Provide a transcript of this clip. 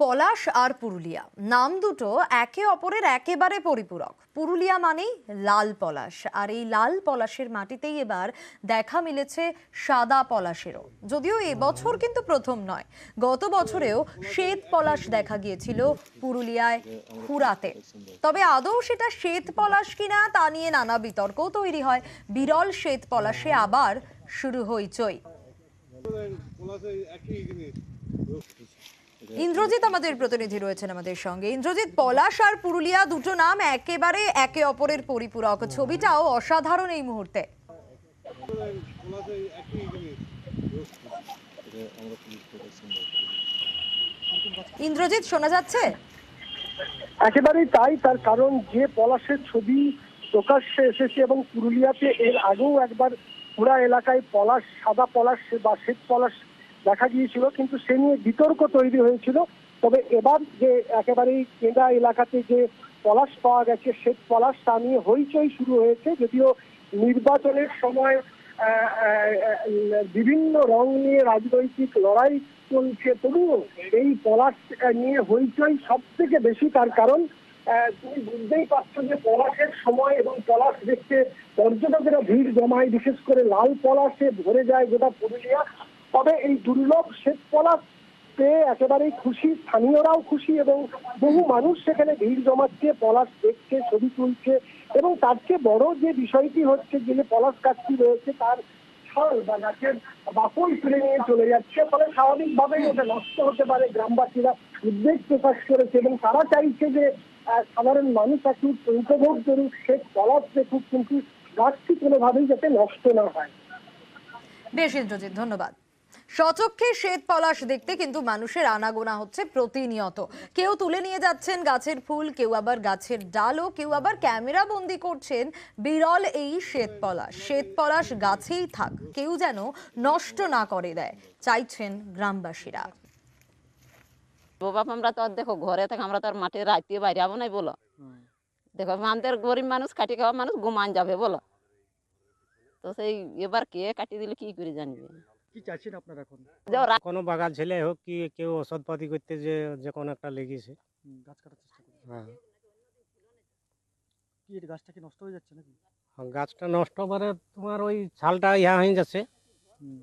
পলাশ আর পুরুলিয়া নাম দুটো একে অপরের একেবারে পরিপূরক। পুরুলিয়া মানেই লাল পলাশ, আর এই লাল পলাশের মাটিতেই এবার দেখা মিলেছে সাদা পলাশেরও। যদিও এবছর কিন্তু প্রথম নয়, গত বছরেও শ্বেত পলাশ দেখা গিয়েছিল পুরুলিয়ায় খুড়াতে। তবে আদৌ সেটা শ্বেত পলাশ কিনা তা নিয়ে নানা বিতর্কও তৈরি হয়। বিরল শ্বেত পলাশে আবার শুরু হইচই। ইন্দ্রজিৎ আমাদের প্রতিনিধি রয়েছেন আমাদের সঙ্গে। ইন্দ্রজিৎ, পলাশ আর পুরুলিয়া দুটো নাম একেবারে একে অপরের পরিপূরক, ছবিটাও অসাধারণ এই মুহূর্তে। ইন্দ্রজিৎ, শোনা যাচ্ছে? একেবারেই তাই, তার কারণ যে পলাশের ছবি প্রকাশ্যে এসেছে এবং পুরুলিয়াতে এর আগেও একবার পুরা এলাকায় পলাশ, সাদা পলাশ বা শ্বেত পলাশ দেখা গিয়েছিল, কিন্তু সে নিয়ে বিতর্ক তৈরি হয়েছিল। তবে এবার যে একেবারেই কেন্দা এলাকাতে যে পলাশ পাওয়া গেছে, শ্বেত পলাশ, তা নিয়ে হইচই শুরু হয়েছে। যদিও নির্বাচনের সময় বিভিন্ন রং নিয়ে রাজনৈতিক লড়াই চলছে, তবুও এই পলাশ নিয়ে হইচই সব থেকে বেশি। তার কারণ তুমি বুঝতেই পারছো যে পলাশের সময় এবং পলাশ দেখতে পর্যটকেরা ভিড় জমায়, বিশেষ করে লাল পলাশে ভরে যায় গোটা পুরুলিয়া। তবে এই দুর্লভ শ্বেত পলাশ পেয়ে একেবারেই খুশি, স্থানীয়রাও খুশি এবং বহু মানুষ সেখানে ভিড় জমাচ্ছে, পলাশ দেখছে, ছবি তুলছে। এবং তার চেয়ে বড় যে বিষয়টি হচ্ছে, যে পলাশ গাছটি রয়েছে তার ছাল বা গাছের বাকল তুলে নিয়ে চলে যাচ্ছে, ফলে স্বাভাবিকভাবেই ওটা নষ্ট হতে পারে। গ্রামবাসীরা উদ্বেগ প্রকাশ করেছে এবং তারা চাইছে যে সাধারণ মানুষ একটু উপভোগ করুক, সে পলাশ দেখুক, কিন্তু গাছটি কোনোভাবেই যাতে নষ্ট না হয়। বেশ ইন্দ্রজিৎ, ধন্যবাদ। স্বচক্ষে শ্বেত পলাশ দেখতে কিন্তু মানুষের আনাগোনা হচ্ছে প্রতিনিয়ত। কেউ তুলে নিয়ে যাচ্ছেন গাছের ফুল, কেউ আবার গাছের ডালও, কেউ আবার ক্যামেরা বন্দি করছেন বিরল এই শ্বেত পলাশ। শ্বেত পলাশ গাছেই থাক, কেউ যেন নষ্ট না করে দেয়, চাইছেন গ্রামবাসীরা। বাপ আমরা তো আর দেখো ঘরে থেকে আমরা তো আর মাঠে রাইতে বাইরে যাবো নাই বলো। দেখো আমাদের গরিব মানুষ, কাটি খাওয়া মানুষ ঘুমান যাবে বলো। তো সেই এবার কে কাটি দিলে কি করে জানবে। কি চাইছেন আপনারা এখন? কোনো বাগান ছেলে হোক কি কেউ ওষুধপাতি করতে যে কোনো একটা লেগেছে। গাছ কাটার চেষ্টা করুন। হ্যাঁ, কি এর গাছটা কি নষ্ট হয়ে যাচ্ছে নাকি? গাছটা নষ্ট মানে তোমার ওই ছালটা ইয়া হয়ে যাচ্ছে। হুম।